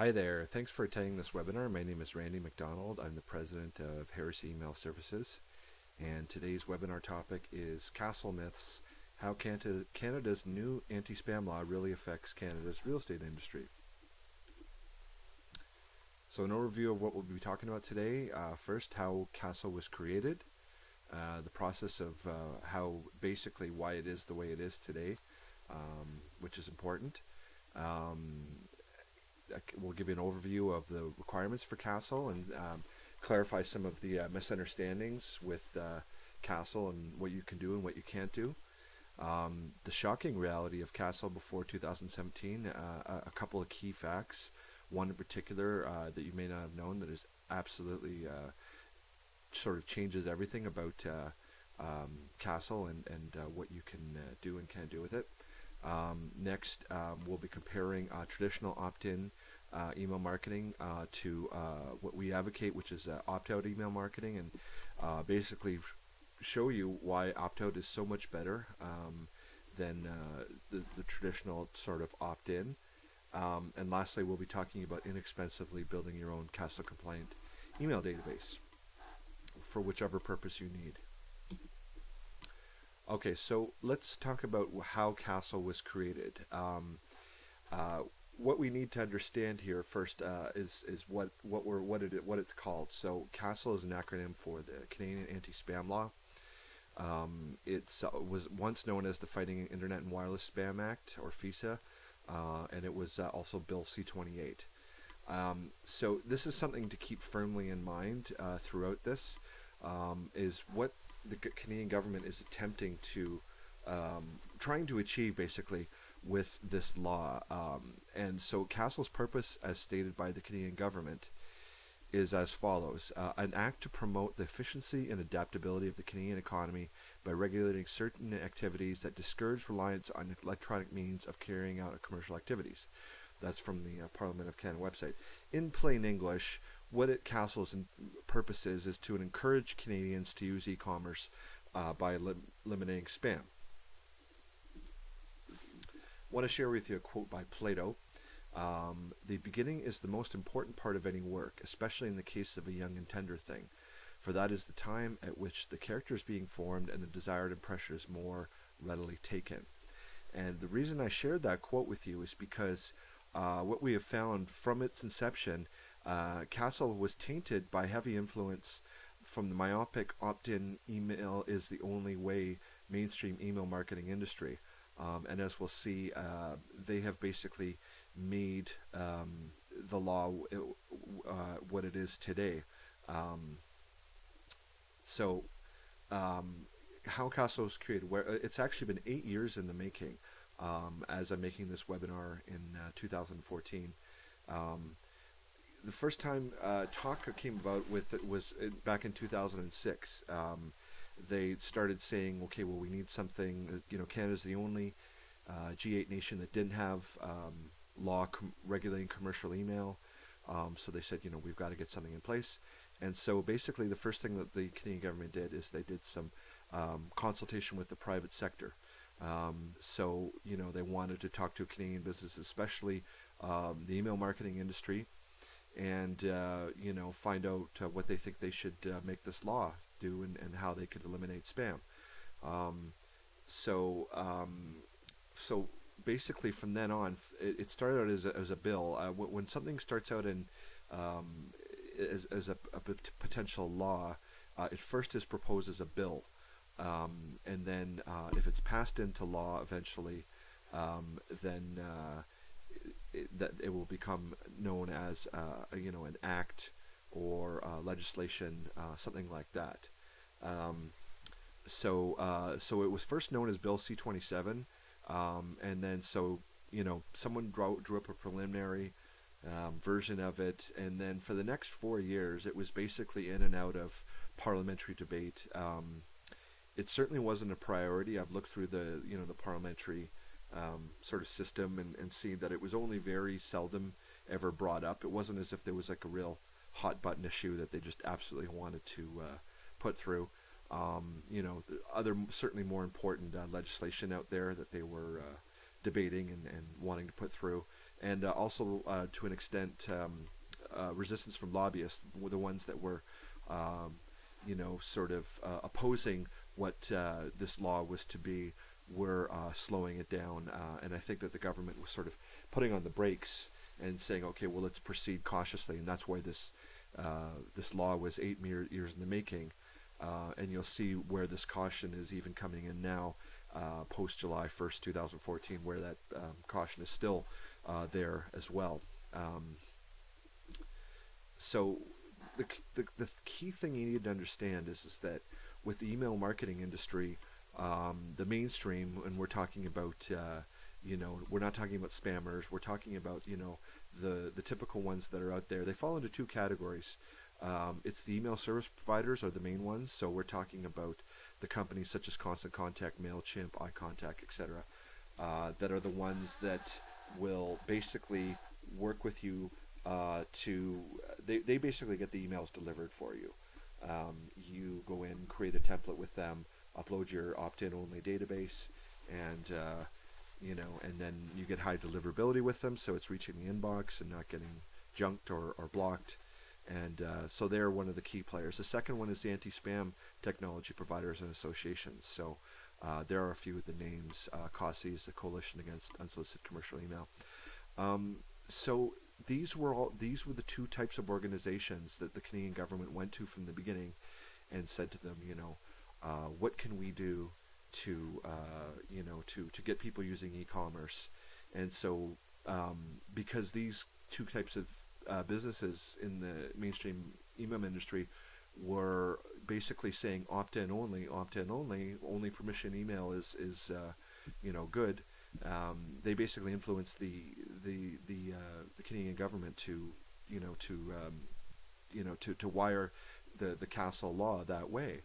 Hi there, thanks for attending this webinar. My name is Randy McDonald. I'm the president of Harris Email Services, and today's webinar topic is CASL Myths, how Canada's new anti-spam law really affects Canada's real estate industry. So an overview of what we'll be talking about today. First, how CASL was created, the process of basically why it is the way it is today, which is important. We'll give you an overview of the requirements for CASL and clarify some of the misunderstandings with CASL and what you can do and what you can't do. The shocking reality of CASL before 2017, a couple of key facts. One in particular that you may not have known that is absolutely sort of changes everything about CASL and what you can do and can't do with it. Next, we'll be comparing traditional opt-in email marketing to what we advocate, which is opt-out email marketing, and basically show you why opt-out is so much better than the traditional sort of opt-in. And lastly, we'll be talking about inexpensively building your own CASL compliant email database for whichever purpose you need. Okay, so let's talk about how CASL was created. What we need to understand here first is what it's called. So CASL is an acronym for the Canadian Anti-Spam Law. It was once known as the Fighting Internet and Wireless Spam Act, or FISA, and it was also Bill C-28. So this is something to keep firmly in mind throughout this, is what the Canadian government is attempting to, trying to achieve basically with this law. And so CASL's purpose, as stated by the Canadian government, is as follows. An act to promote the efficiency and adaptability of the Canadian economy by regulating certain activities that discourage reliance on electronic means of carrying out commercial activities. That's from the Parliament of Canada website. In plain English, what CASL's purpose is to encourage Canadians to use e-commerce by eliminating spam. I want to share with you a quote by Plato. The beginning is the most important part of any work, especially in the case of a young and tender thing, for that is the time at which the character is being formed and the desired impression is more readily taken. And the reason I shared that quote with you is because what we have found from its inception, CASL was tainted by heavy influence from the myopic opt-in email is the only way mainstream email marketing industry. And as we'll see, they have basically made the law what it is today. So how CASL was created, it's actually been 8 years in the making. As I'm making this webinar in 2014. The first time talk came about with it was back in 2006. They started saying, okay, well, we need something. Canada's the only G8 nation that didn't have law regulating commercial email. So they said, we've got to get something in place. And so basically the first thing that the Canadian government did is they did some consultation with the private sector. So they wanted to talk to Canadian businesses, especially the email marketing industry, and find out what they think they should make this law do and how they could eliminate spam. So basically from then on, it started out as a bill. When something starts out in as a potential law, it first is proposed as a bill. And then if it's passed into law eventually, then it will become known as an act or legislation, something like that. So it was first known as Bill C-27, and then someone drew up a preliminary version of it, and then for the next 4 years it was basically in and out of parliamentary debate. It certainly wasn't a priority. I've looked through the parliamentary sort of system and seen that it was only very seldom ever brought up. It wasn't as if there was like a real hot button issue that they just absolutely wanted to put through. Other certainly more important legislation out there that they were debating and wanting to put through. and also to an extent resistance from lobbyists were the ones that were sort of opposing what this law was to be, were slowing it down, and I think that the government was sort of putting on the brakes and saying, okay, well, let's proceed cautiously, and that's why this law was 8 years in the making, and you'll see where this caution is even coming in now, post July 1st, 2014, where that caution is still there as well. So the key thing you need to understand is that with the email marketing industry, the mainstream, and we're talking about, we're not talking about spammers, we're talking about, the typical ones that are out there. They fall into two categories. It's the email service providers are the main ones, so we're talking about the companies such as Constant Contact, MailChimp, iContact, etc., that are the ones that will basically work with you they basically get the emails delivered for you. You go in, create a template with them, upload your opt-in only database, and and then you get high deliverability with them, so it's reaching the inbox and not getting junked or blocked. And so they're one of the key players. The second one is the anti-spam technology providers and associations. So there are a few of the names. CASL is the Coalition Against Unsolicited Commercial Email. So these were the two types of organizations that the Canadian government went to from the beginning and said to them, what can we do to get people using e-commerce? And so because these two types of businesses in the mainstream email industry were basically saying opt-in only, only permission email is good. They basically influenced the Canadian government to wire the CASL law that way.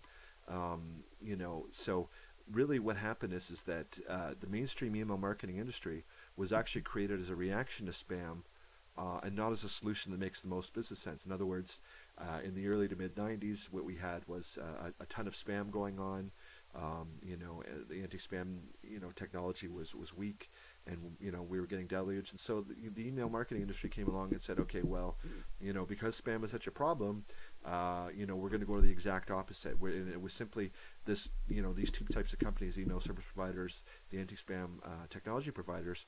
So really what happened is that the mainstream email marketing industry was actually created as a reaction to spam, and not as a solution that makes the most business sense. In other words, in the early to mid 90s, what we had was a ton of spam going on. The anti-spam technology was weak, and we were getting deluged, and so the email marketing industry came along and said, okay, well, because spam is such a problem, we're going to go to the exact opposite. And it was simply this, these two types of companies, email service providers, the anti-spam technology providers,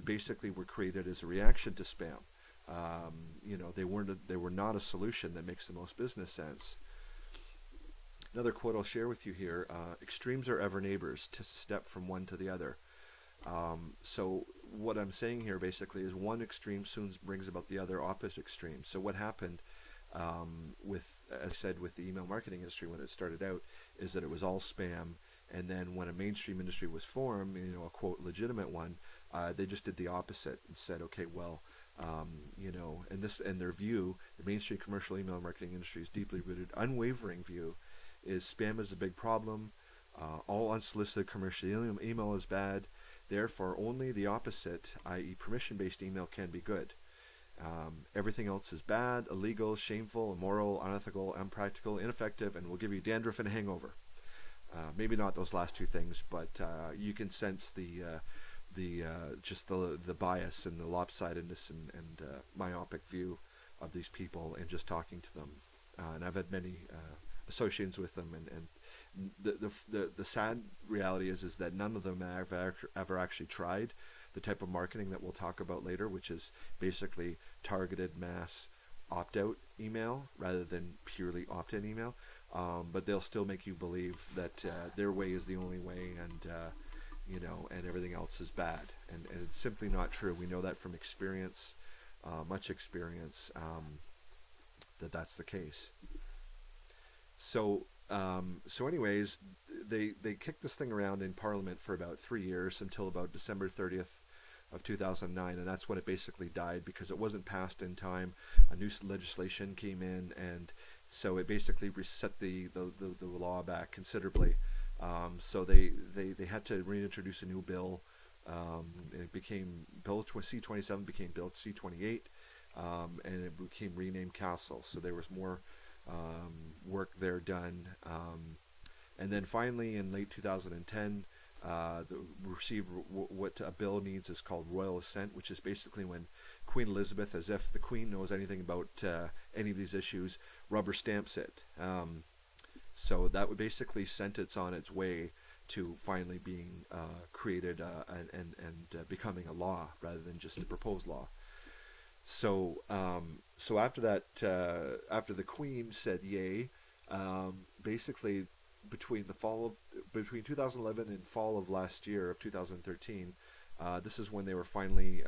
basically were created as a reaction to spam. They were not a solution that makes the most business sense. Another quote I'll share with you here, extremes are ever neighbors, 'tis a step from one to the other. So what I'm saying here basically is one extreme soon brings about the other opposite extreme. So what happened as I said, with the email marketing industry when it started out, is that it was all spam, and then when a mainstream industry was formed, a quote legitimate one, they just did the opposite and said, okay, well, and their view, the mainstream commercial email marketing industry's deeply rooted, unwavering view, is spam is a big problem. All unsolicited commercial email is bad. Therefore, only the opposite, i.e. permission-based email, can be good. Everything else is bad, illegal, shameful, immoral, unethical, unpractical, ineffective, and will give you dandruff and a hangover. Maybe not those last two things, but you can sense the bias and the lopsidedness and myopic view of these people, and just talking to them. And I've had many associations with them, and the sad reality is that none of them have ever actually tried the type of marketing that we'll talk about later, which is basically targeted mass opt-out email rather than purely opt-in email. But they'll still make you believe that their way is the only way, and and everything else is bad. And it's simply not true. We know that from experience, much experience, that that's the case. So anyways, they kicked this thing around in Parliament for about 3 years, until about December 30th of 2009, and that's when it basically died, because it wasn't passed in time. A new legislation came in, and so it basically reset the law back considerably. So they had to reintroduce a new bill. It became Bill C-27 became Bill C-28, and it became renamed CASL. So there was more work there done. And then finally in late 2010, receive what a bill needs is called royal assent, which is basically when Queen Elizabeth, as if the Queen knows anything about any of these issues, rubber stamps it. So that would basically sent it on its way to finally being created and becoming a law rather than just a proposed law. So so after that, after the Queen said yay, basically between 2011 and fall of last year of 2013, this is when they were finally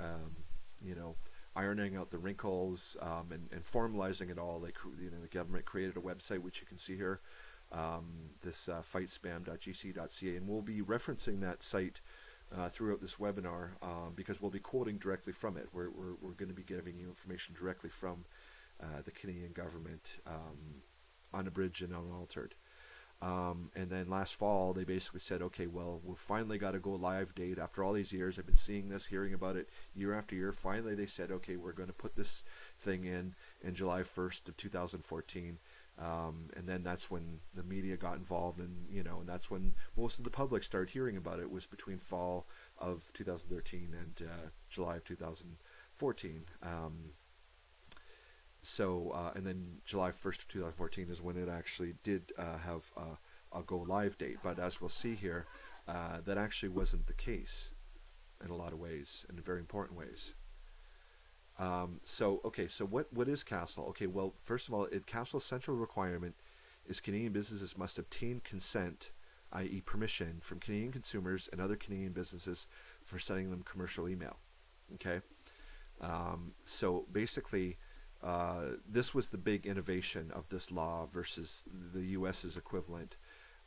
ironing out the wrinkles and formalizing it all. The government created a website which you can see here, this fightspam.gc.ca, and we'll be referencing that site throughout this webinar because we'll be quoting directly from it. We're going to be giving you information directly from the Canadian government, unabridged and unaltered. And then last fall, they basically said, okay, well, we've finally got a go live date after all these years. I've been seeing this, hearing about it year after year. Finally, they said, okay, we're going to put this thing in July 1st of 2014. And then that's when the media got involved, and and that's when most of the public started hearing about it, was between fall of 2013 and July of 2014. And then July 1st of 2014 is when it actually did have a go live date. But as we'll see here, that actually wasn't the case in a lot of ways, in very important ways. So what is CASL? Okay, well, first of all, CASL's central requirement is Canadian businesses must obtain consent, i.e. permission, from Canadian consumers and other Canadian businesses for sending them commercial email. Okay, so basically, this was the big innovation of this law versus the U.S.'s equivalent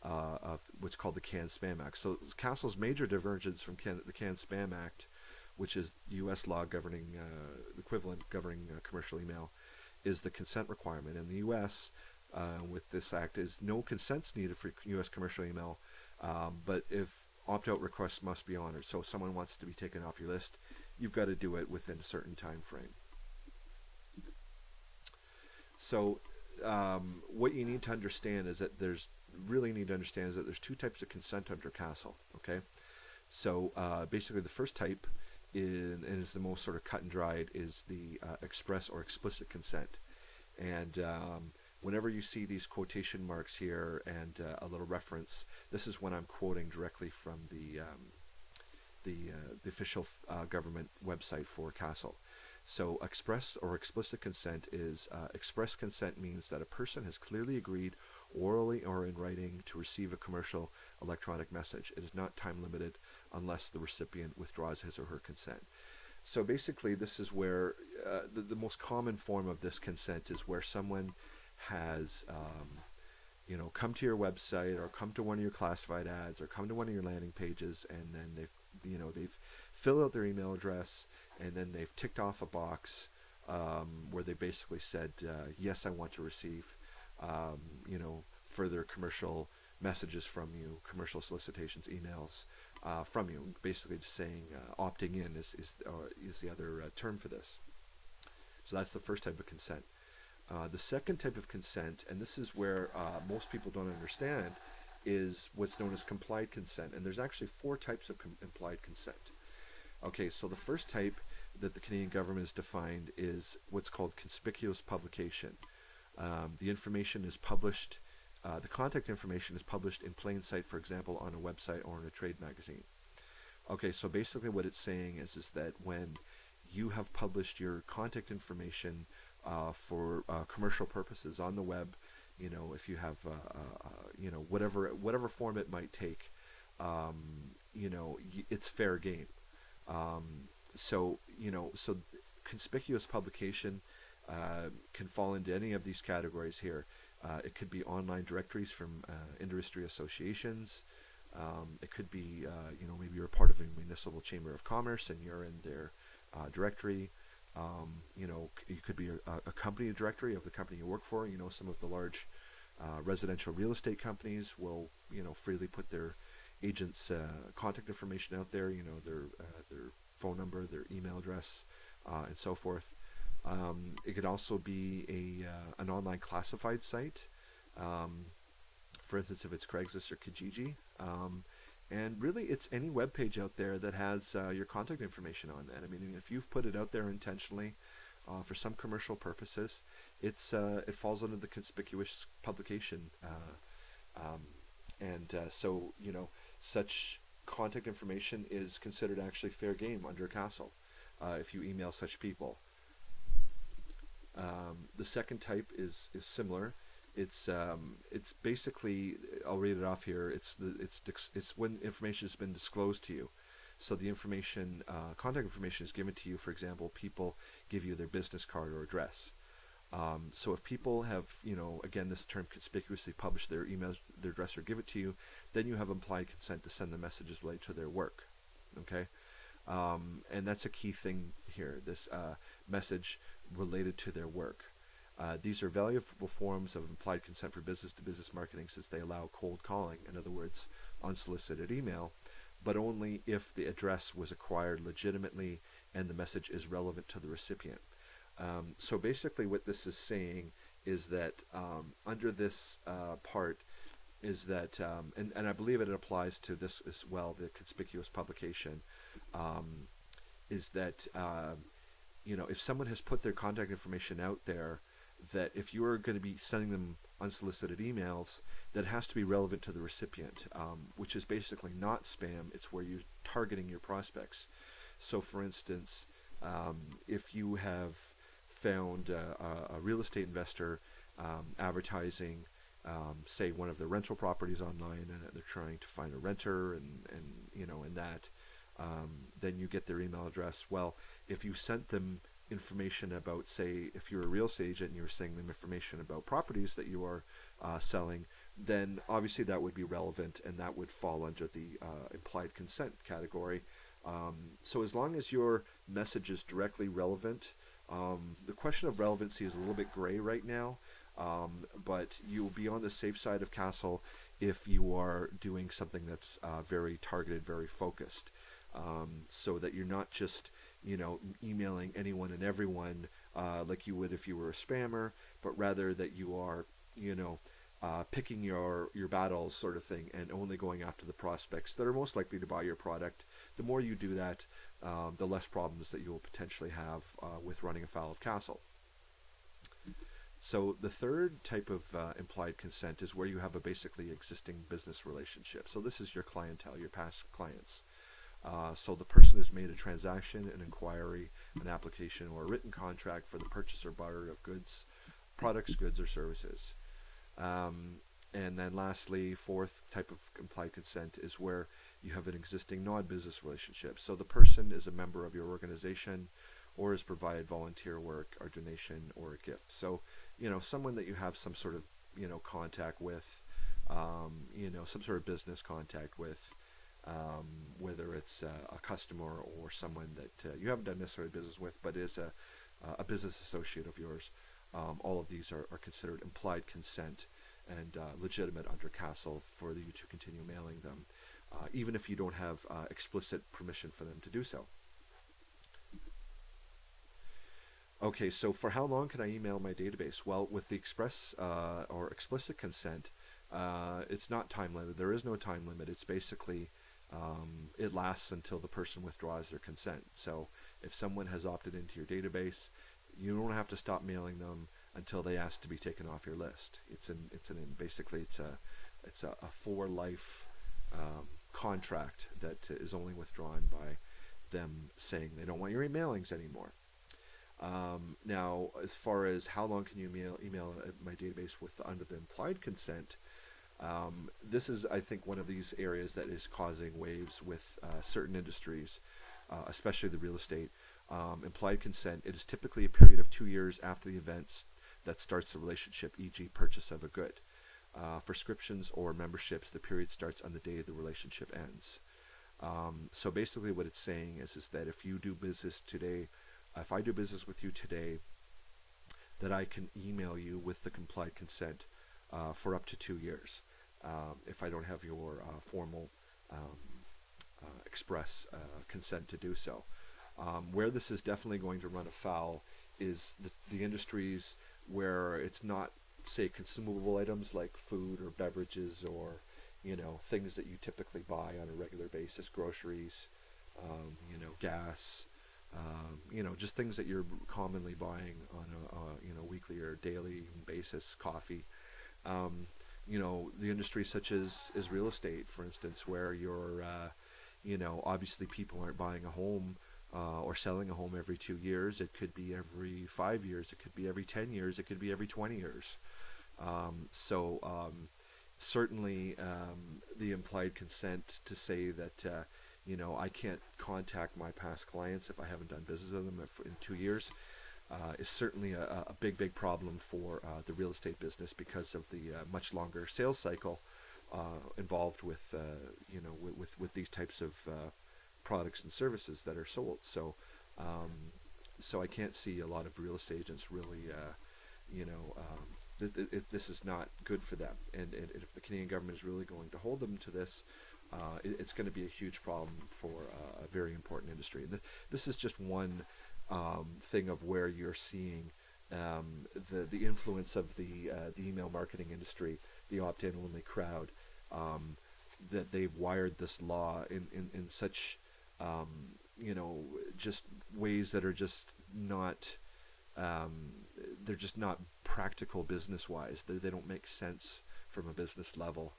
of what's called the CAN-SPAM Act. So CASL's major divergence from the CAN-SPAM Act, which is U.S. law governing equivalent governing commercial email, is the consent requirement. In the U.S., with this act, is no consents needed for U.S. commercial email, but if opt-out requests must be honored. So if someone wants to be taken off your list, you've got to do it within a certain time frame. So what you need to understand is that there's two types of consent under CASL. Okay, so basically the first type is the most sort of cut and dried, is the express or explicit consent. And whenever you see these quotation marks here and a little reference, this is when I'm quoting directly from the official government website for CASL. So express or explicit consent is express consent means that a person has clearly agreed, orally or in writing, to receive a commercial electronic message. It is not time limited unless the recipient withdraws his or her consent. So basically, this is where the most common form of this consent is where someone has come to your website or come to one of your classified ads or come to one of your landing pages, and then they've filled out their email address, and then they've ticked off a box where they basically said, yes, I want to receive further commercial messages from you, commercial solicitations, emails from you. Basically just saying opting in is the other term for this. So that's the first type of consent. The second type of consent, and this is where most people don't understand, is what's known as complied consent. And there's actually 4 types of implied consent. Okay, so the first type that the Canadian government has defined is what's called conspicuous publication. The information is published, the contact information is published in plain sight, for example, on a website or in a trade magazine. Okay, so basically what it's saying is that when you have published your contact information for commercial purposes on the web, if you have, whatever form it might take, it's fair game. So conspicuous publication can fall into any of these categories here. It could be online directories from industry associations. It could be, maybe you're a part of a municipal chamber of commerce and you're in their directory. You could be a company directory of the company you work for. Some of the large residential real estate companies will, freely put their agents' contact information out there. Their phone number, their email address, and so forth. It could also be an online classified site. For instance, if it's Craigslist or Kijiji, And really, it's any web page out there that has your contact information on that. I mean, if you've put it out there intentionally for some commercial purposes, it falls under the conspicuous publication. So, such contact information is considered actually fair game under CASL if you email such people. The second type is similar. It's basically, I'll read it off here. It's when information has been disclosed to you. So the information, contact information is given to you. For example, people give you their business card or address. So if people have, again, this term conspicuously publish their email, their address, or give it to you, then you have implied consent to send the messages related to their work. Okay, and that's a key thing here. This message related to their work. These are valuable forms of implied consent for business-to-business marketing, since they allow cold calling, in other words, unsolicited email, but only if the address was acquired legitimately and the message is relevant to the recipient. So basically what this is saying is that under this part is that, and I believe it applies to this as well, the conspicuous publication, is that, if someone has put their contact information out there, that if you are going to be sending them unsolicited emails, that has to be relevant to the recipient, which is basically not spam. It's where you're targeting your prospects. So for instance, if you have found a real estate investor advertising, say, one of their rental properties online, and they're trying to find a renter, then you get their email address. Well, if you sent them information about, say, if you're a real estate agent and you're sending them information about properties that you are selling, then obviously that would be relevant, and that would fall under the implied consent category. So as long as your message is directly relevant, the question of relevancy is a little bit gray right now, but you'll be on the safe side of CASL if you are doing something that's very targeted, very focused, so that you're not just emailing anyone and everyone like you would if you were a spammer, but rather that you are picking your battles, sort of thing, and only going after the prospects that are most likely to buy your product. The more you do that, the less problems that you will potentially have with running afoul of CASL. So the third type of implied consent is where you have a basically existing business relationship. So this is your clientele, your past clients. So the person has made a transaction, an inquiry, an application, or a written contract for the purchase or barter of goods, products, goods, or services. And then lastly, fourth type of implied consent is where you have an existing non-business relationship. So the person is a member of your organization or has provided volunteer work or donation or a gift. So, someone that you have some sort of, contact with, some sort of business contact with, whether it's a customer or someone that you haven't done necessarily business with, but is a business associate of yours. All of these are considered implied consent and legitimate under CASL for you to continue mailing them, even if you don't have explicit permission for them to do so. Okay, so for how long can I email my database? Well, with the express or explicit consent, it's not time limited. There is no time limit. It's basically, it lasts until the person withdraws their consent. So if someone has opted into your database, you don't have to stop mailing them until they ask to be taken off your list. It's a for life contract that is only withdrawn by them saying they don't want your emailings anymore. Now, as far as how long can you email my database under the implied consent, this is, I think, one of these areas that is causing waves with certain industries, especially the real estate. Implied consent, it is typically a period of 2 years after the events that starts the relationship, e.g. purchase of a good. For subscriptions or memberships, the period starts on the day the relationship ends. So basically what it's saying is that if you do business today, if I do business with you today, that I can email you with the complied consent for up to 2 years if I don't have your formal express consent to do so. Where this is definitely going to run afoul is the industries where it's not, say, consumable items like food or beverages or things that you typically buy on a regular basis, groceries, gas, just things that you're commonly buying on a weekly or daily basis, coffee. Um, the industry such as real estate, for instance, where obviously people aren't buying a home or selling a home every 2 years. It could be every 5 years. It could be every 10 years. It could be every 20 years. Certainly, the implied consent to say that I can't contact my past clients if I haven't done business with them in 2 years is certainly a big problem for the real estate business because of the much longer sales cycle involved with with these types of products and services that are sold. So I can't see a lot of real estate agents really you know this is not good for them, and if the Canadian government is really going to hold them to this, it's going to be a huge problem for a very important industry. And this is just one thing of where you're seeing the influence of the email marketing industry, the opt-in only crowd, that they've wired this law in such just ways that are just not they're just not practical business wise. They don't make sense from a business level,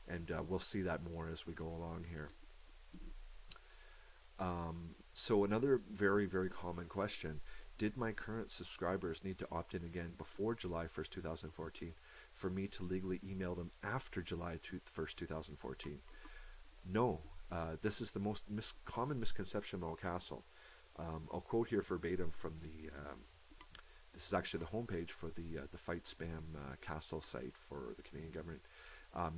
and we'll see that more as we go along here. So another very, very common question: did my current subscribers need to opt in again before July 1st, 2014 for me to legally email them after July 1st, 2014? No. This is the most common misconception about CASL. I'll quote here verbatim from this is actually the homepage for the Fight Spam CASL site for the Canadian government.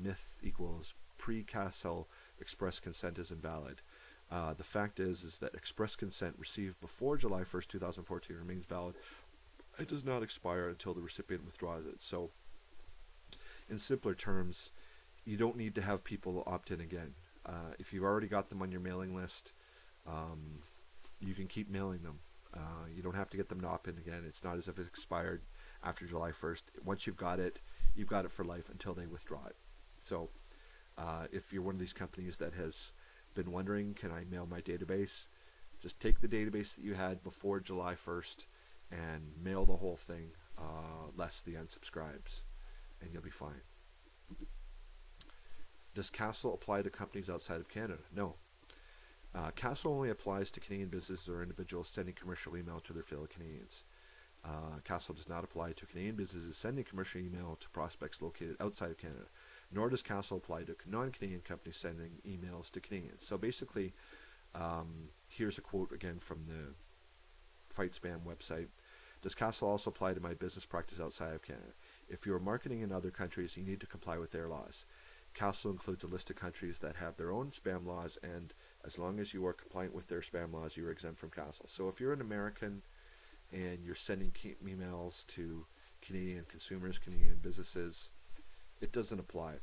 Myth equals pre-CASL express consent is invalid. The fact is that express consent received before July 1st, 2014 remains valid. It does not expire until the recipient withdraws it. So, in simpler terms, you don't need to have people opt in again. If you've already got them on your mailing list, you can keep mailing them. You don't have to get them to opt in again. It's not as if it expired after July 1st. Once you've got it for life until they withdraw it. So, if you're one of these companies that has been wondering, can I mail my database? Just take the database that you had before July 1st and mail the whole thing, less the unsubscribes, and you'll be fine. Does CASL apply to companies outside of Canada? No. CASL only applies to Canadian businesses or individuals sending commercial email to their fellow Canadians. CASL does not apply to Canadian businesses sending commercial email to prospects located outside of Canada, nor does CASL apply to non-Canadian companies sending emails to Canadians. So basically, here's a quote again from the Fight Spam website. Does CASL also apply to my business practice outside of Canada? If you are marketing in other countries, you need to comply with their laws. CASL includes a list of countries that have their own spam laws, and as long as you are compliant with their spam laws, you are exempt from CASL. So if you're an American and you're sending emails to Canadian consumers, Canadian businesses, it doesn't apply.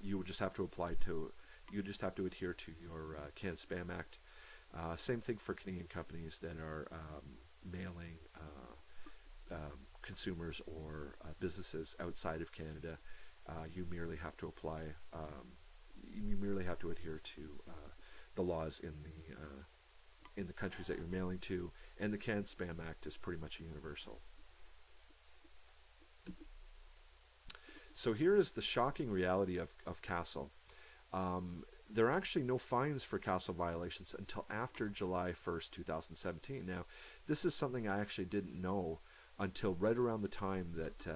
You would just have to adhere to your Canada Spam Act. Same thing for Canadian companies that are mailing consumers or businesses outside of Canada. You merely have to apply. You merely have to adhere to the laws in the countries that you're mailing to, and the Canada Spam Act is pretty much universal. So here is the shocking reality of CASL. There are actually no fines for CASL violations until after July 1st, 2017. Now, this is something I actually didn't know until right around the time that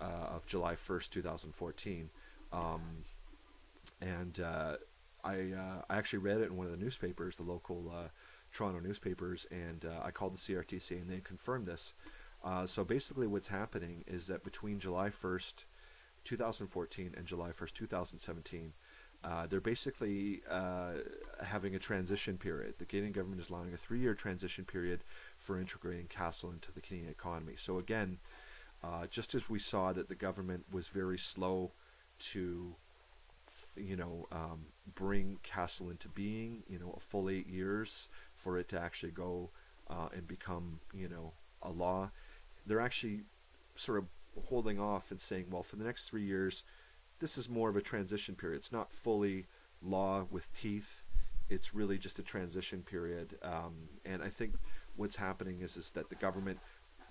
of July 1st, 2014. I actually read it in one of the newspapers, the local Toronto newspapers, and I called the CRTC and they confirmed this. So basically what's happening is that between July 1st, 2014 and July 1st, 2017, they're basically having a transition period. The Canadian government is allowing a 3-year transition period for integrating CASL into the Canadian economy. So again, just as we saw that the government was very slow to, bring CASL into being, a full 8 years for it to actually go and become, a law, they're actually sort of holding off and saying, well, for the next 3 years, this is more of a transition period. It's not fully law with teeth. It's really just a transition period. And I think what's happening is that the government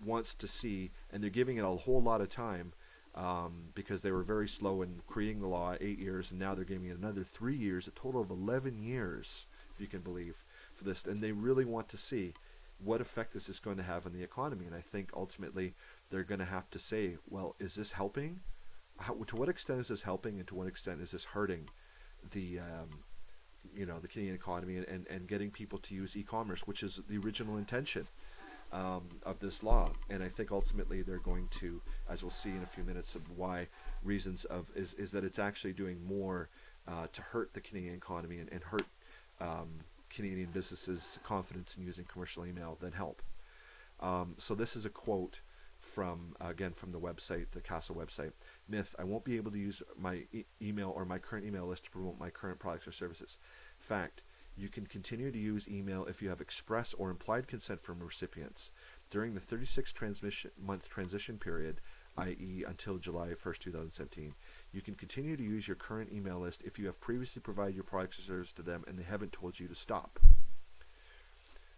wants to see, and they're giving it a whole lot of time, because they were very slow in creating the law, 8 years, and now they're giving it another 3 years, a total of 11 years, if you can believe, for this. And they really want to see what effect this is going to have on the economy. And I think ultimately they're going to have to say, well, is this helping? To what extent is this helping, and to what extent is this hurting the the Canadian economy, and getting people to use e-commerce, which is the original intention of this law. And I think ultimately they're going to, as we'll see in a few minutes, of why reasons of is that it's actually doing more to hurt the Canadian economy and hurt Canadian businesses' confidence in using commercial email than help. So this is a quote from the website, the CASL website. Myth: I won't be able to use my email or my current email list to promote my current products or services. Fact: you can continue to use email if you have express or implied consent from recipients. During the 36-month transition period, i.e. until July 1st, 2017, you can continue to use your current email list if you have previously provided your products or services to them and they haven't told you to stop.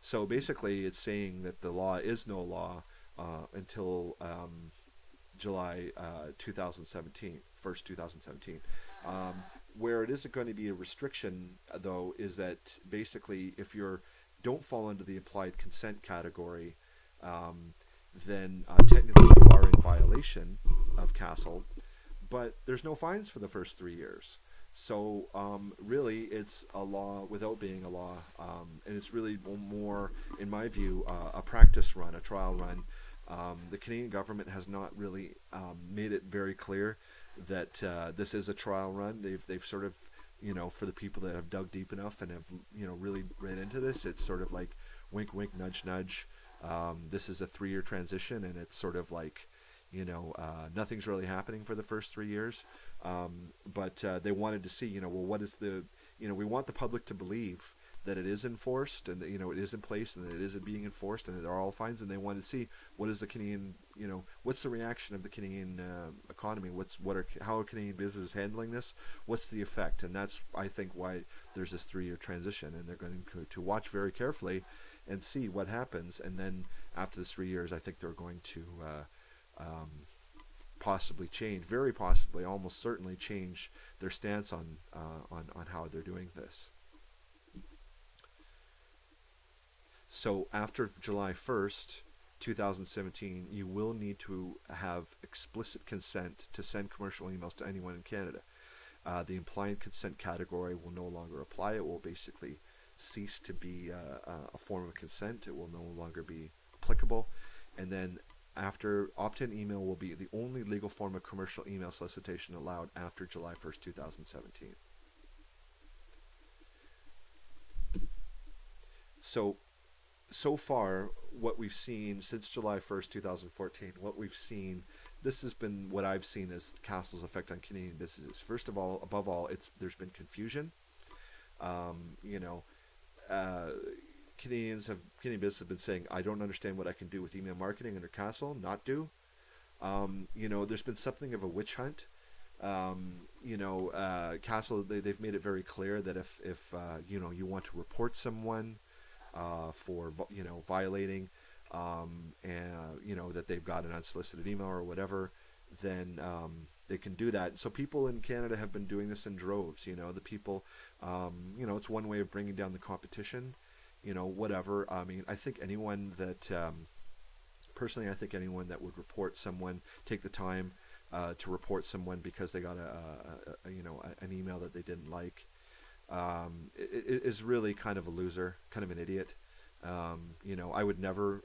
So basically it's saying that the law is no law until July 2017, 1st, 2017. Where it isn't going to be a restriction, though, is that basically if you don't fall under the implied consent category, then technically you are in violation of CASL, but there's no fines for the first 3 years. So really it's a law without being a law, and it's really more, in my view, a practice run, a trial run. The Canadian government has not really made it very clear that this is a trial run. They've sort of, for the people that have dug deep enough and have really read into this, it's sort of like wink wink, nudge nudge. This is a 3-year transition, and it's sort of like nothing's really happening for the first 3 years, but they wanted to see well, what is the we want the public to believe that it is enforced, and that it is in place, and that it is being enforced, and that there are all fines, and they want to see what is the Canadian what's the reaction of the Canadian economy, how are Canadian businesses handling this, what's the effect. And that's, I think, why there's this 3-year transition, and they're going to watch very carefully and see what happens. And then after the 3 years, I think they're going to possibly change, very possibly, almost certainly change their stance on how they're doing this. So after July 1st, 2017, you will need to have explicit consent to send commercial emails to anyone in Canada. The implied consent category will no longer apply. It will basically cease to be a form of consent. It will no longer be applicable. And then after, opt-in email will be the only legal form of commercial email solicitation allowed after July 1st, 2017. So far, what we've seen since July 1st, 2014, this has been what I've seen as CASL's effect on Canadian businesses. First of all, above all, there's been confusion. Canadian businesses have been saying, I don't understand what I can do with email marketing under CASL, not do. There's been something of a witch hunt. CASL, they've made it very clear that if you want to report someone for violating, and that they've got an unsolicited email or whatever, then they can do that. So people in Canada have been doing this in droves. The people, it's one way of bringing down the competition. Whatever. I mean, I think anyone that, personally, I think anyone that would report someone, take the time to report someone because they got an email that they didn't like, is really kind of a loser, kind of an idiot. I would never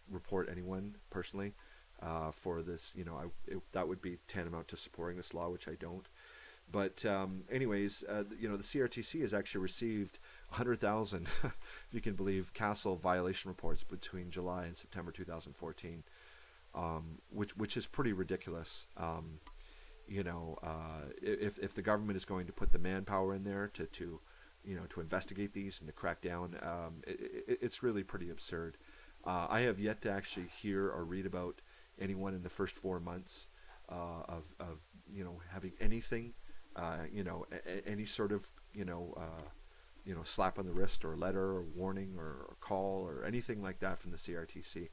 report anyone personally for this. That would be tantamount to supporting this law, which I don't. But anyways, the CRTC has actually received 100,000, if you can believe, CASL violation reports between July and September 2014, which is pretty ridiculous. If the government is going to put the manpower in there to investigate these and to crack down, it's really pretty absurd. I have yet to actually hear or read about anyone in the first 4 months of having anything, any sort of slap on the wrist or letter or warning or call or anything like that from the CRTC.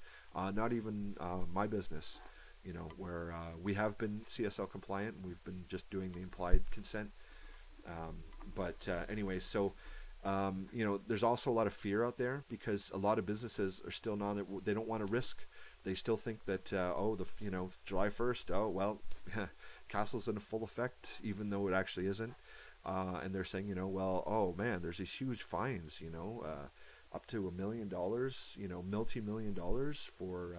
Not even my business, where we have been CSL compliant. We've been just doing the implied consent. But anyway, so there's also a lot of fear out there because a lot of businesses are still they don't want to risk. They still think that July 1st, oh well, CASL's in full effect, even though it actually isn't. And they're saying, well, oh man, there's these huge fines, up to $1 million, multi-million dollars for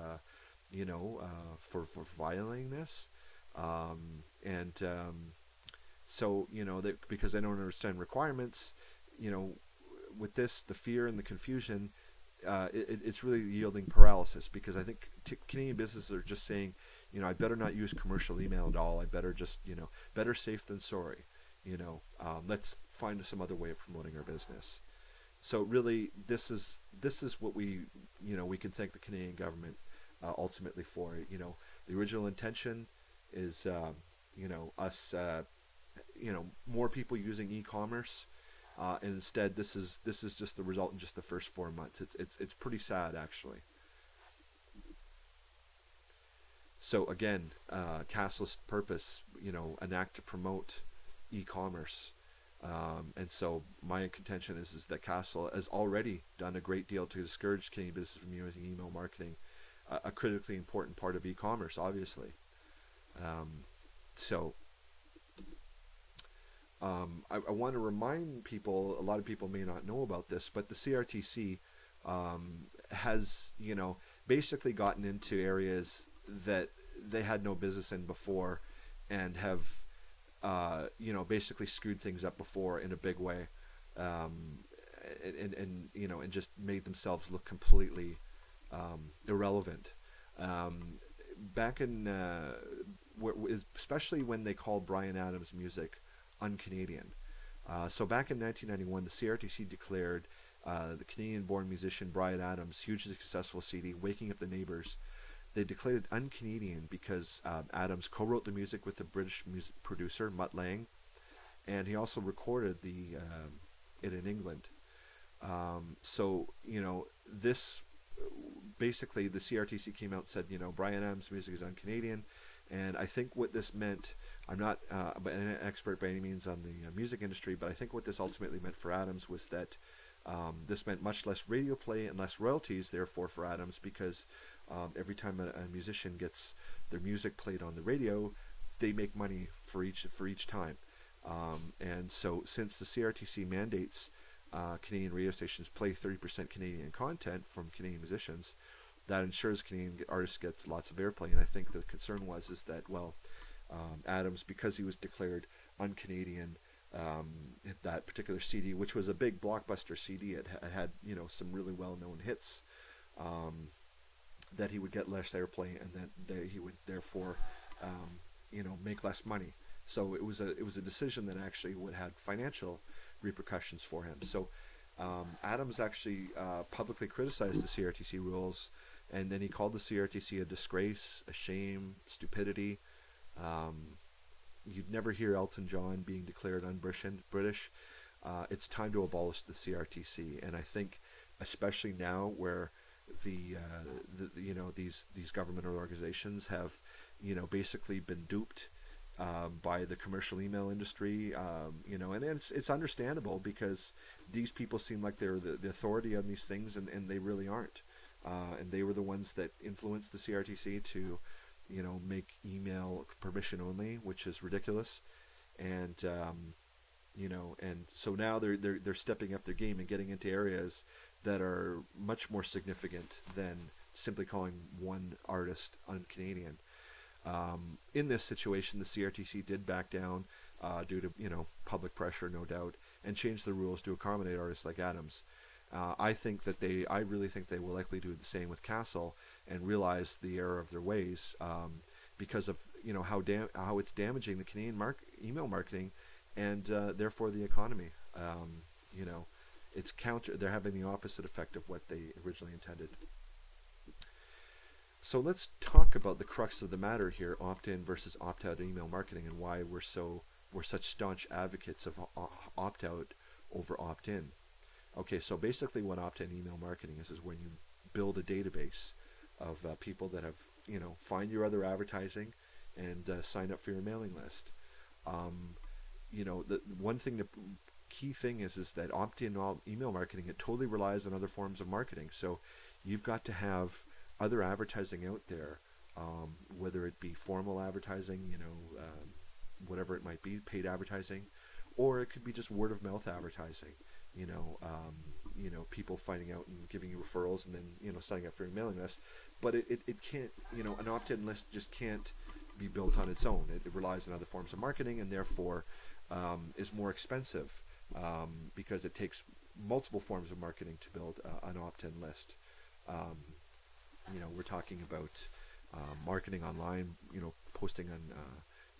violating this, so because they don't understand requirements, with this, the fear and the confusion, it's really yielding paralysis, because I think Canadian businesses are just saying, I better not use commercial email at all. I better just, better safe than sorry. Let's find some other way of promoting our business. So really, this is what we can thank the Canadian government ultimately for. The original intention is us more people using e-commerce, and instead this is just the result in just the first 4 months. It's pretty sad, actually. So again, CASL's purpose, an act to promote e-commerce, and so my contention is that CASL has already done a great deal to discourage Canadian businesses from using email marketing, a critically important part of e-commerce, obviously. I want to remind people, a lot of people may not know about this, but the CRTC has, basically gotten into areas that they had no business in before, and have, basically screwed things up before in a big way, and just made themselves look completely irrelevant. Back in, especially when they called Bryan Adams' music un-Canadian. So back in 1991, the CRTC declared the Canadian-born musician Bryan Adams' hugely successful CD, Waking Up the Neighbors, they declared it un-Canadian because Adams co-wrote the music with the British music producer Mutt Lange, and he also recorded it in England. So this basically, the CRTC came out and said, Bryan Adams' music is un-Canadian, and I think what this meant, I'm not an expert by any means on the music industry, but I think what this ultimately meant for Adams was that this meant much less radio play and less royalties, therefore, for Adams, because every time a musician gets their music played on the radio, they make money for each time. And so, since the CRTC mandates Canadian radio stations play 30% Canadian content from Canadian musicians, that ensures Canadian artists get lots of airplay. And I think the concern is that, well, Adams, because he was declared un-Canadian, that particular CD, which was a big blockbuster CD, it had some really well-known hits, that he would get less airplay, and that he would therefore make less money. So it was a decision that actually would have financial repercussions for him. So Adams actually publicly criticized the CRTC rules, and then he called the CRTC a disgrace, a shame, stupidity. You'd never hear Elton John being declared un-British. It's time to abolish the CRTC, and I think, especially now where these government organizations have basically been duped by the commercial email industry, and it's understandable, because these people seem like they're the authority on these things, and they really aren't. And they were the ones that influenced the CRTC to make email permission only, which is ridiculous. And and so now they're stepping up their game and getting into areas that are much more significant than simply calling one artist un-Canadian. In this situation, the CRTC did back down due to public pressure, no doubt, and changed the rules to accommodate artists like Adams. I really think they will likely do the same with CASL and realize the error of their ways, because of how it's damaging the Canadian email marketing, and therefore the economy. They're having the opposite effect of what they originally intended. So let's talk about the crux of the matter here: opt-in versus opt-out email marketing, and why we're such staunch advocates of opt-out over opt-in. Okay, so basically, what opt-in email marketing is when you build a database of people that have, find your other advertising and sign up for your mailing list. Um, the one thing, the key thing is that opt-in email marketing, it totally relies on other forms of marketing. So you've got to have other advertising out there, whether it be formal advertising, whatever it might be, paid advertising, or it could be just word of mouth advertising. People finding out and giving you referrals, and then signing up for your mailing list. But it can't, an opt-in list just can't be built on its own. It relies on other forms of marketing, and therefore is more expensive, because it takes multiple forms of marketing to build an opt-in list. We're talking about marketing online, posting on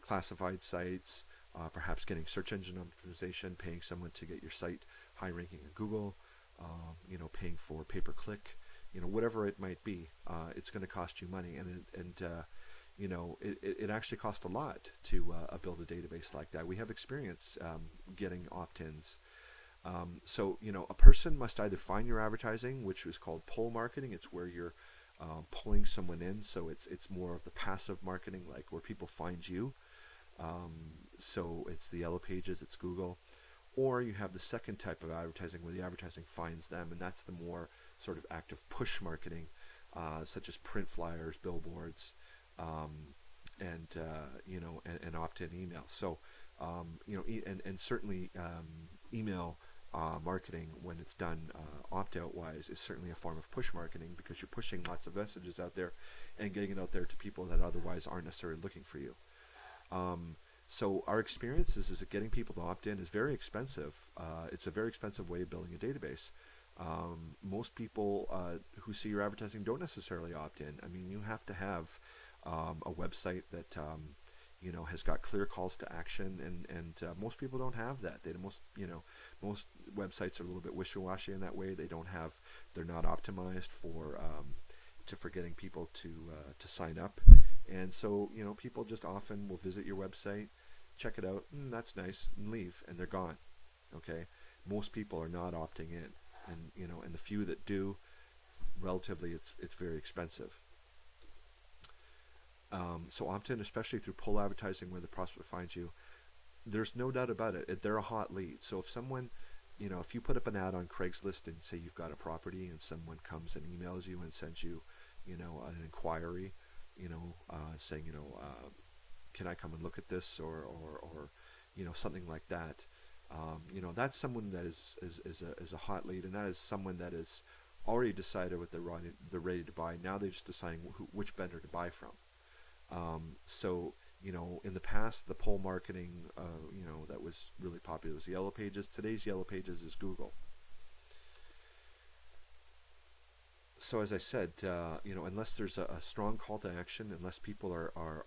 classified sites, perhaps getting search engine optimization, paying someone to get your site high ranking in Google, paying for pay-per-click, whatever it might be. It's going to cost you money, and it actually costs a lot to build a database like that. We have experience getting opt-ins. So a person must either find your advertising, which is called pull marketing. It's where you're pulling someone in, so it's more of the passive marketing, like where people find you. So it's the Yellow Pages, it's Google. Or you have the second type of advertising where the advertising finds them, and that's the more sort of active push marketing, such as print flyers, billboards, and opt-in email. So and certainly email marketing, when it's done opt-out wise, is certainly a form of push marketing, because you're pushing lots of messages out there and getting it out there to people that otherwise aren't necessarily looking for you. So our experience is that getting people to opt in is very expensive. It's a very expensive way of building a database. Most people who see your advertising don't necessarily opt in. I mean, you have to have a website that has got clear calls to action, and most people don't have that. Most websites are a little bit wishy-washy in that way. They're not optimized for getting people to sign up, and so people just often will visit your website, check it out, that's nice, and leave, and they're gone. Okay, most people are not opting in, and the few that do, relatively, it's very expensive. So opt-in, especially through pull advertising, where the prospect finds you, there's no doubt about it. They're a hot lead. So if someone, if you put up an ad on Craigslist and say you've got a property, and someone comes and emails you and sends you, an inquiry, saying, can I come and look at this, or something like that. That's someone that is a hot lead, and that is someone that is already decided what they're ready to buy. Now they're just deciding which vendor to buy from. So in the past, the pull marketing, that was really popular was Yellow Pages. Today's Yellow Pages is Google. So as I said, unless there's a strong call to action, unless people are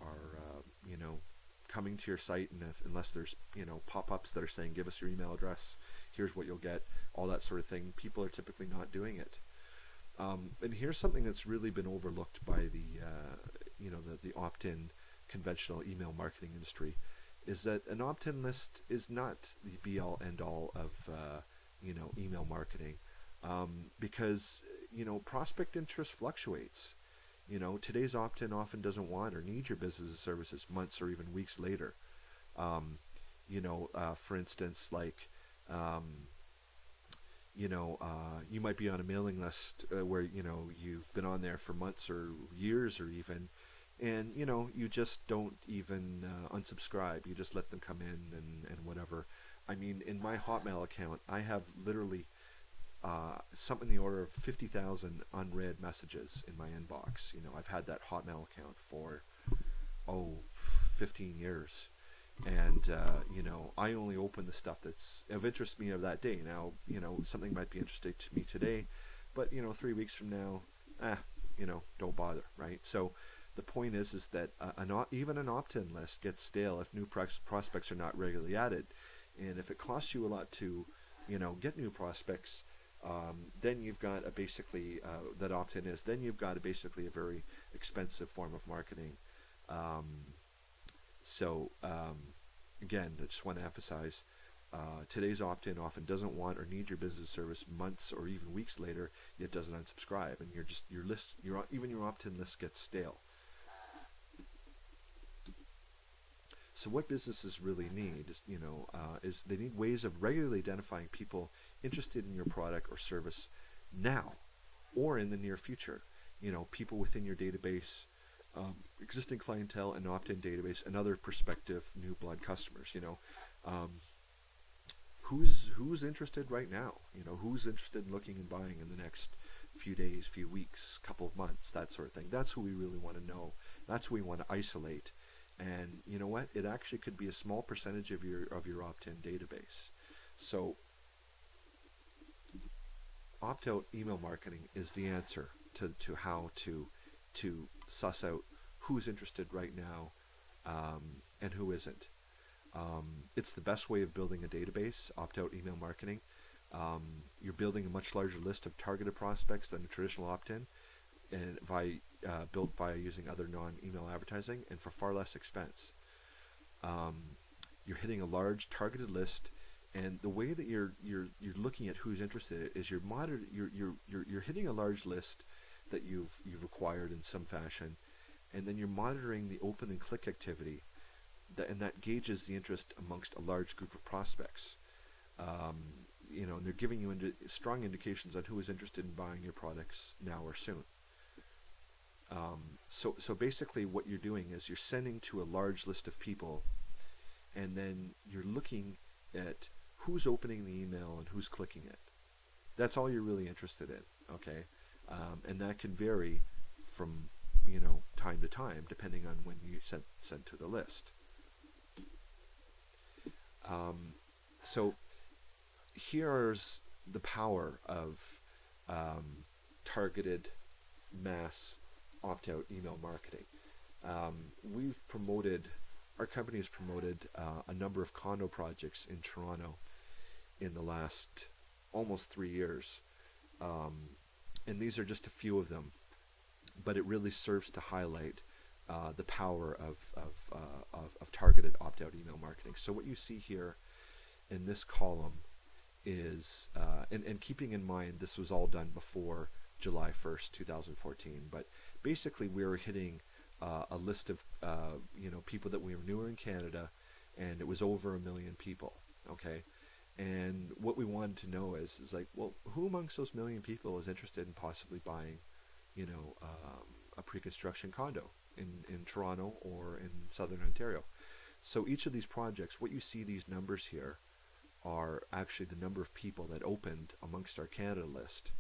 coming to your site, and unless there's pop-ups that are saying, give us your email address, here's what you'll get, all that sort of thing, people are typically not doing it. And here's something that's really been overlooked by the opt-in conventional email marketing industry, is that an opt-in list is not the be-all end-all of email marketing, because prospect interest fluctuates. Today's opt-in often doesn't want or need your business services months or even weeks later. For instance, like you might be on a mailing list where you've been on there for months or years or even, and you just don't even unsubscribe. You just let them come in and whatever. I mean, in my Hotmail account, I have literally something in the order of 50,000 unread messages in my inbox. I've had that Hotmail account for 15 years. And I only open the stuff that's of interest to me of that day. Now, something might be interesting to me today, but 3 weeks from now, don't bother, right? So the point is that even an opt-in list gets stale if new prospects are not regularly added, and if it costs you a lot to get new prospects, then you've got basically that opt-in is. Then you've got basically a very expensive form of marketing. Again, I just want to emphasize, today's opt-in often doesn't want or need your business service months or even weeks later, yet doesn't unsubscribe, and even your opt-in list gets stale. So what businesses really need is they need ways of regularly identifying people interested in your product or service now or in the near future. People within your database, existing clientele and opt-in database, and other prospective new blood customers. Who's interested right now? Who's interested in looking and buying in the next few days, few weeks, couple of months, that sort of thing. That's who we really want to know. That's who we want to isolate. And you know what? It actually could be a small percentage of your opt-in database. So opt-out email marketing is the answer to how to suss out who's interested right now and who isn't. It's the best way of building a database, opt-out email marketing. You're building a much larger list of targeted prospects than a traditional opt-in, and built via using other non-email advertising, and for far less expense. You're hitting a large targeted list, and the way that you're looking at who's interested is you're hitting a large list that you've acquired in some fashion, and then you're monitoring the open and click activity, and that gauges the interest amongst a large group of prospects. And they're giving you strong indications on who is interested in buying your products now or soon. So basically what you're doing is you're sending to a large list of people, and then you're looking at who's opening the email and who's clicking it. That's all you're really interested in, okay? And that can vary from time to time depending on when you sent to the list. So here's the power of targeted mass opt-out email marketing. Our company has promoted a number of condo projects in Toronto in the last almost 3 years. And these are just a few of them, but it really serves to highlight the power of targeted opt-out email marketing. So what you see here in this column is, and keeping in mind this was all done before July 1st, 2014, but basically we were hitting a list of people that we knew were in Canada, and it was over 1 million people, okay? And what we wanted to know is like, well, who amongst those 1 million people is interested in possibly buying, a pre-construction condo in Toronto or in Southern Ontario? So each of these projects, what you see these numbers here are actually the number of people that opened amongst our Canada list.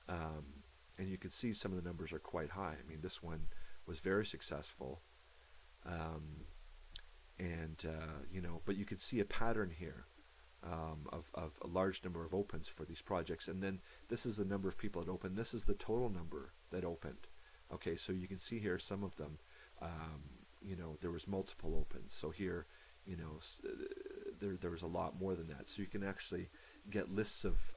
And you can see some of the numbers are quite high. I mean, this one was very successful. But you can see a pattern here of a large number of opens for these projects. And then this is the number of people that opened. This is the total number that opened. Okay, so you can see here some of them, there was multiple opens. So here, there was a lot more than that. So you can actually get lists of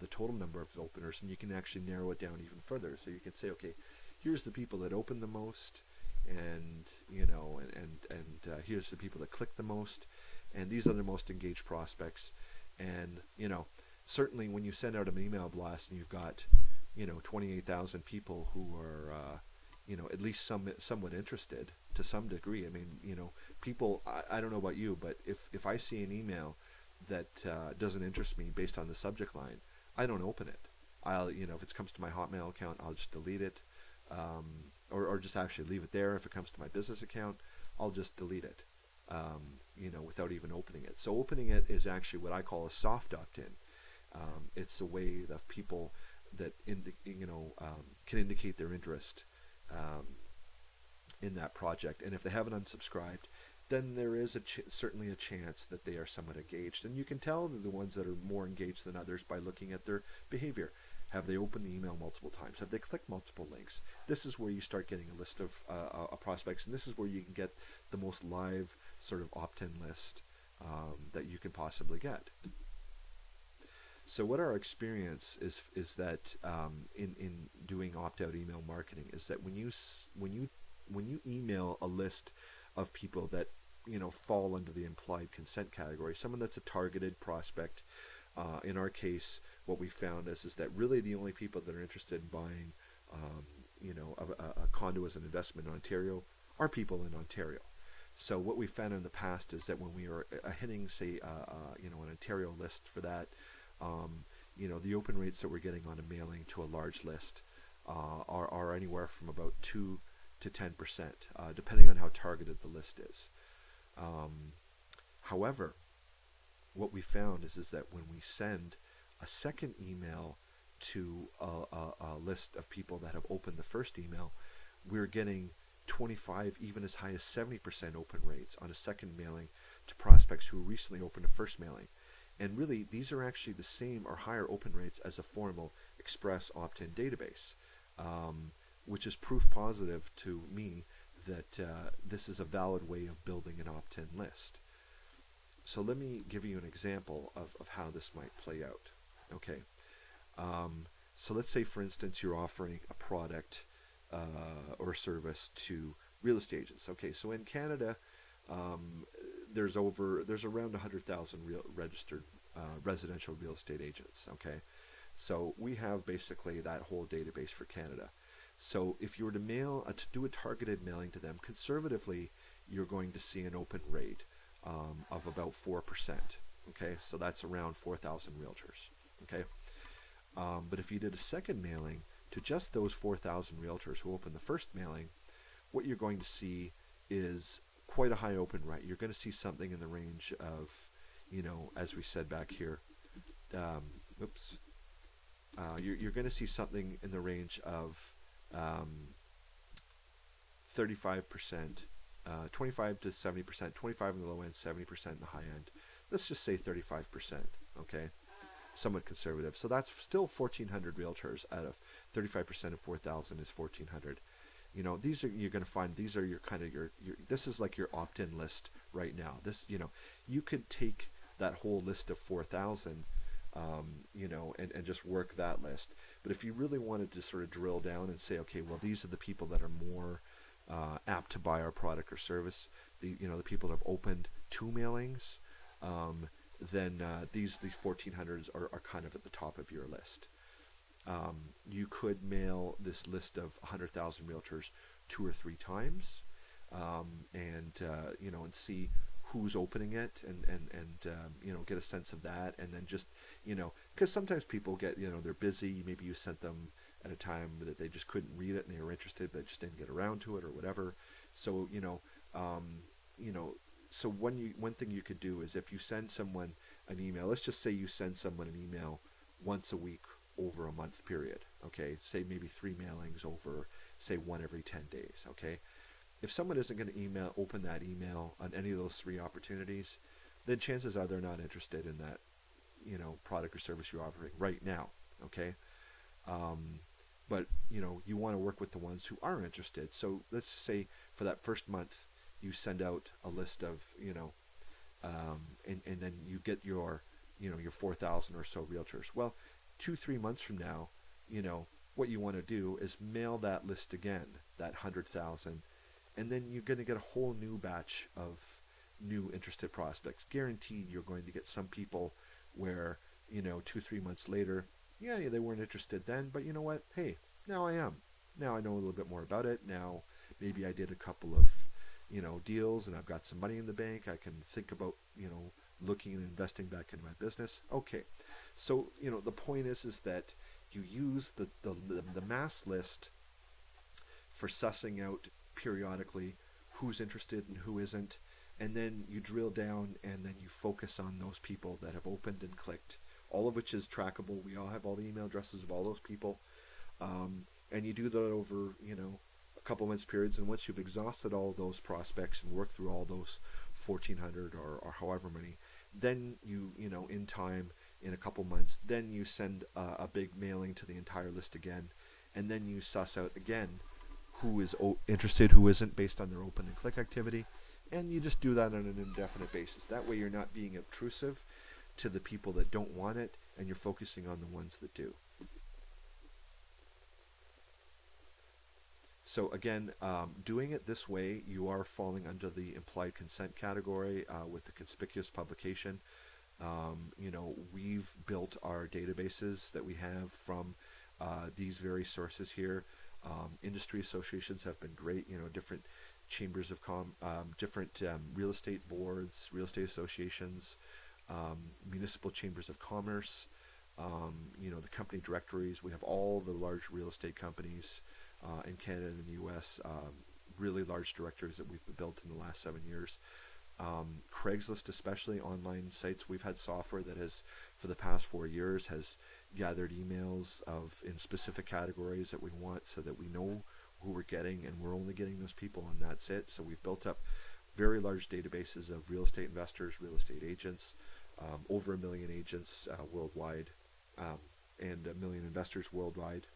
the total number of openers, and you can actually narrow it down even further. So you can say, okay, here's the people that open the most, and here's the people that click the most, and these are the most engaged prospects. And certainly when you send out an email blast and you've got 28,000 people who are at least somewhat interested to some degree. I mean, people, I don't know about you, but if I see an email that doesn't interest me based on the subject line, I don't open it. I'll, if it comes to my Hotmail account, I'll just delete it, or just actually leave it there. If it comes to my business account, I'll just delete it, without even opening it. So opening it is actually what I call a soft opt-in. It's a way that people that can indicate their interest in that project, and if they haven't unsubscribed, then there is certainly a chance that they are somewhat engaged. And you can tell the ones that are more engaged than others by looking at their behavior. Have they opened the email multiple times? Have they clicked multiple links? This is where you start getting a list of prospects, and this is where you can get the most live sort of opt-in list that you can possibly get. So what our experience is that in doing opt-out email marketing is that when you email a list of people that fall under the implied consent category, someone that's a targeted prospect. In our case, what we found is that really the only people that are interested in buying a condo as an investment in Ontario are people in Ontario. So what we found in the past is that when we are hitting, say, an Ontario list for that, the open rates that we're getting on a mailing to a large list are anywhere from about 2 to 10%, depending on how targeted the list is. However, what we found is that when we send a second email to a list of people that have opened the first email, we're getting 25, even as high as 70% open rates on a second mailing to prospects who recently opened a first mailing. And really, these are actually the same or higher open rates as a formal express opt-in database, which is proof positive to me that this is a valid way of building an opt-in list. So let me give you an example of how this might play out. Okay, so let's say, for instance, you're offering a product or service to real estate agents. Okay, so in Canada, there's around 100,000 registered residential real estate agents. Okay, so we have basically that whole database for Canada. So if you were to do a targeted mailing to them, conservatively, you're going to see an open rate of about 4%. Okay, so that's around 4,000 realtors. Okay, but if you did a second mailing to just those 4,000 realtors who opened the first mailing, what you're going to see is quite a high open rate. You're going to see something in the range of, as we said back here, you're going to see something in the range of 35%, 25 to 70%, 25 in the low end, 70% in the high end. Let's just say 35%, okay? Somewhat conservative. So that's still 1,400 realtors out of 35% of 4,000 is 1,400. You're going to find these are your this is like your opt-in list right now. This, you could take that whole list of 4,000, and just work that list. But if you really wanted to sort of drill down and say, okay, well, these are the people that are more apt to buy our product or service, the people that have opened 2 mailings, then these 1,400s are kind of at the top of your list. You could mail this list of 100,000 realtors 2 or 3 times, and see who's opening it, and get a sense of that, and then just because sometimes people get they're busy. Maybe you sent them at a time that they just couldn't read it and they were interested but just didn't get around to it or whatever. So so one thing you could do is, if you send someone an email, let's just say you send someone an email once a week over a month period, okay, say maybe 3 mailings over, say, 1 every 10 days, okay. If someone isn't going to open that email on any of those 3 opportunities, then chances are they're not interested in that, product or service you're offering right now, okay. But you want to work with the ones who are interested. So let's say for that first month, you send out a list of, and then you get your 4,000 or so realtors. Well, 2-3 months from now, what you want to do is mail that list again, that 100,000, and then you're going to get a whole new batch of new interested prospects. Guaranteed, you're going to get some people where 2-3 months later, they weren't interested then, but you know what? Hey, now I am. Now I know a little bit more about it. Now maybe I did a couple of deals, and I've got some money in the bank. I can think about looking and investing back into my business. Okay, so the point is that you use the mass list for sussing out periodically who's interested and who isn't, and then you drill down and then you focus on those people that have opened and clicked, all of which is trackable. We all have all the email addresses of all those people, and you do that over a couple months periods. And once you've exhausted all of those prospects and worked through all those 1,400 or however many, then you in time, in a couple months, then you send a big mailing to the entire list again, and then you suss out again who is interested, who isn't, based on their open and click activity, and you just do that on an indefinite basis. That way you're not being obtrusive to the people that don't want it, and you're focusing on the ones that do. So again, doing it this way, you are falling under the implied consent category with the conspicuous publication. We've built our databases that we have from these very sources here. Industry associations have been great. Different chambers of different real estate boards, real estate associations, municipal chambers of commerce. The company directories. We have all the large real estate companies in Canada and the U.S. Really large directories that we've built in the last 7 years. Craigslist, especially online sites, we've had software that has, for the past 4 years, has gathered emails in specific categories that we want, so that we know who we're getting, and we're only getting those people, and that's it. So we've built up very large databases of real estate investors, real estate agents, over 1 million agents worldwide, and 1 million investors worldwide.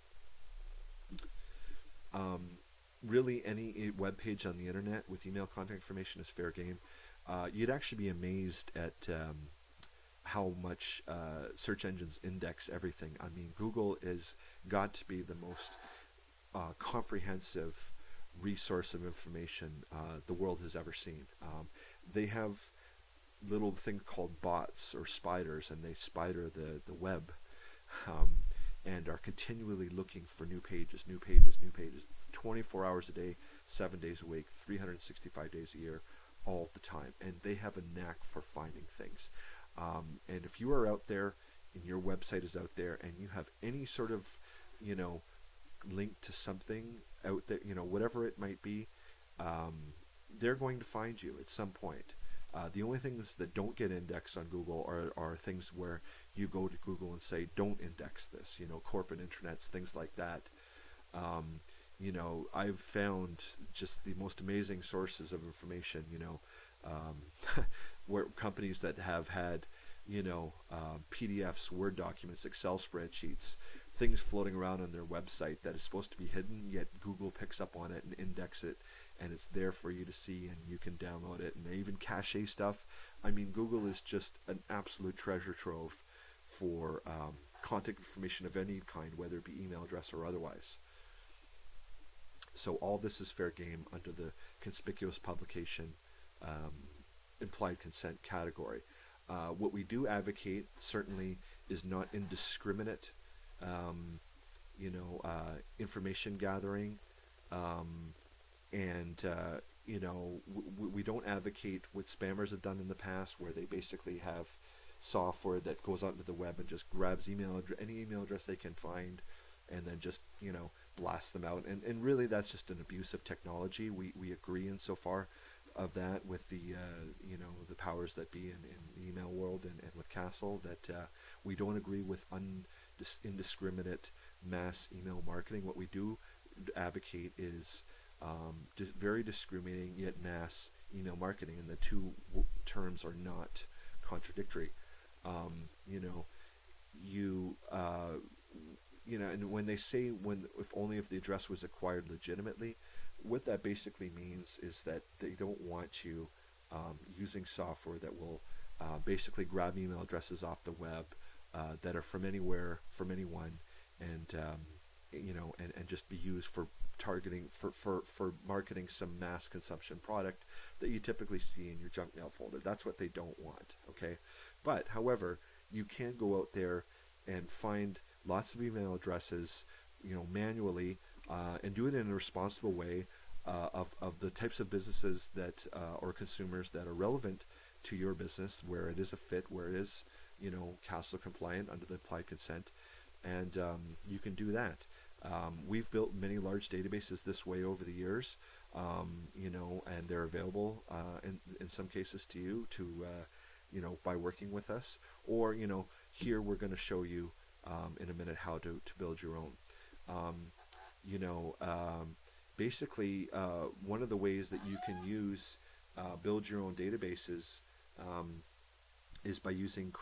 Really, any web page on the internet with email contact information is fair game. You'd actually be amazed at how much search engines index everything. I mean, Google has got to be the most comprehensive resource of information the world has ever seen. They have little thing called bots or spiders, and they spider the web, and are continually looking for new pages, 24 hours a day, 7 days a week, 365 days a year, all the time. And they have a knack for finding things. And if you are out there and your website is out there and you have any sort of, link to something out there, whatever it might be, they're going to find you at some point. The only things that don't get indexed on Google are things where you go to Google and say, don't index this, corporate intranets, things like that. I've found just the most amazing sources of information, where companies that have had, PDFs, Word documents, Excel spreadsheets, things floating around on their website that is supposed to be hidden, yet Google picks up on it and index it, and it's there for you to see, and you can download it, and they even cache stuff. I mean, Google is just an absolute treasure trove for contact information of any kind, whether it be email address or otherwise. So all this is fair game under the conspicuous publication implied consent category. What we do advocate certainly is not indiscriminate information gathering, and we don't advocate what spammers have done in the past, where they basically have software that goes out into the web and just grabs any email address they can find, and then just blast them out. And really, that's just an abuse of technology. We agree insofar of that with the the powers that be in the email world and with CASL, that we don't agree with indiscriminate mass email marketing. What we do advocate is very discriminating yet mass email marketing, and the two terms are not contradictory. And when they say if the address was acquired legitimately, what that basically means is that they don't want you using software that will basically grab email addresses off the web that are from anywhere, from anyone, and just be used for targeting for marketing some mass consumption product that you typically see in your junk mail folder. That's what they don't want. Okay, but however, you can go out there and find lots of email addresses, manually, and do it in a responsible way, of the types of businesses that or consumers that are relevant to your business, where it is a fit, where it is CASL compliant under the applied consent, and you can do that. We've built many large databases this way over the years, and they're available in some cases to you by working with us, or here we're going to show you in a minute how to build your own. Basically, one of the ways that you can build your own databases is by using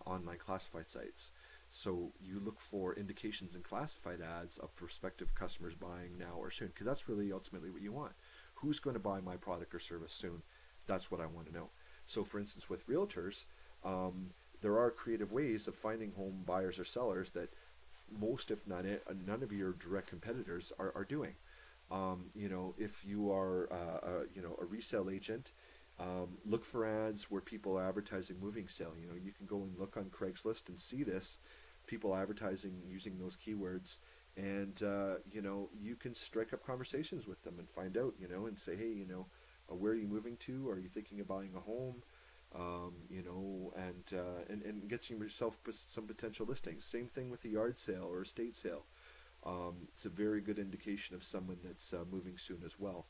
online classified sites. So you look for indications in classified ads of prospective customers buying now or soon, because that's really ultimately what you want. Who's going to buy my product or service soon? That's what I want to know. So for instance, with realtors, there are creative ways of finding home buyers or sellers that most, if not none of your direct competitors are doing. If you are a resale agent, look for ads where people are advertising moving sale. You can go and look on Craigslist and see this, people advertising using those keywords, and you can strike up conversations with them and find out, and say, hey, where are you moving to? Are you thinking of buying a home? And getting yourself some potential listings. Same thing with a yard sale or estate sale. It's a very good indication of someone that's moving soon as well.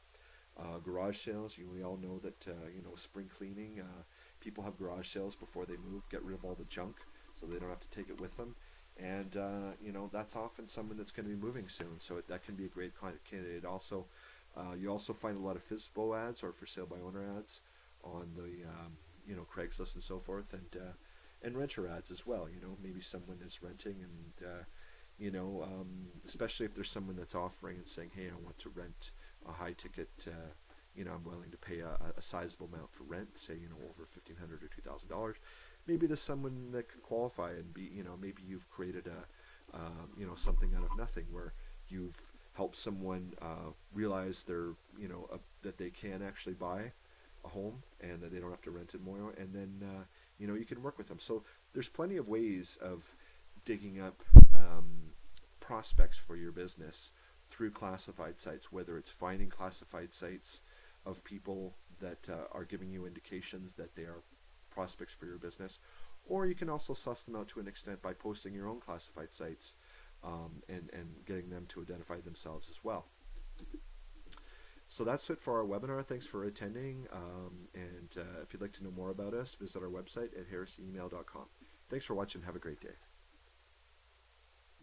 Garage sales, we all know that spring cleaning, people have garage sales before they move, get rid of all the junk so they don't have to take it with them. And that's often someone that's going to be moving soon, so that can be a great candidate. Also, you also find a lot of FSBO ads or for sale by owner ads on the Craigslist and so forth, and renter ads as well. Maybe someone is renting, and especially if there's someone that's offering and saying, hey, I want to rent a high ticket, I'm willing to pay a sizable amount for rent, say over $1,500 or $2,000. Maybe there's someone that could qualify and be, maybe you've created something out of nothing, where you've helped someone realize that they can actually buy a home and that they don't have to rent it more, and then you can work with them. So there's plenty of ways of digging up prospects for your business through classified sites, whether it's finding classified sites of people that are giving you indications that they are prospects for your business, or you can also suss them out to an extent by posting your own classified sites and getting them to identify themselves as well. So that's it for our webinar. Thanks for attending, and if you'd like to know more about us, visit our website at harrisemail.com. Thanks for watching. Have a great day.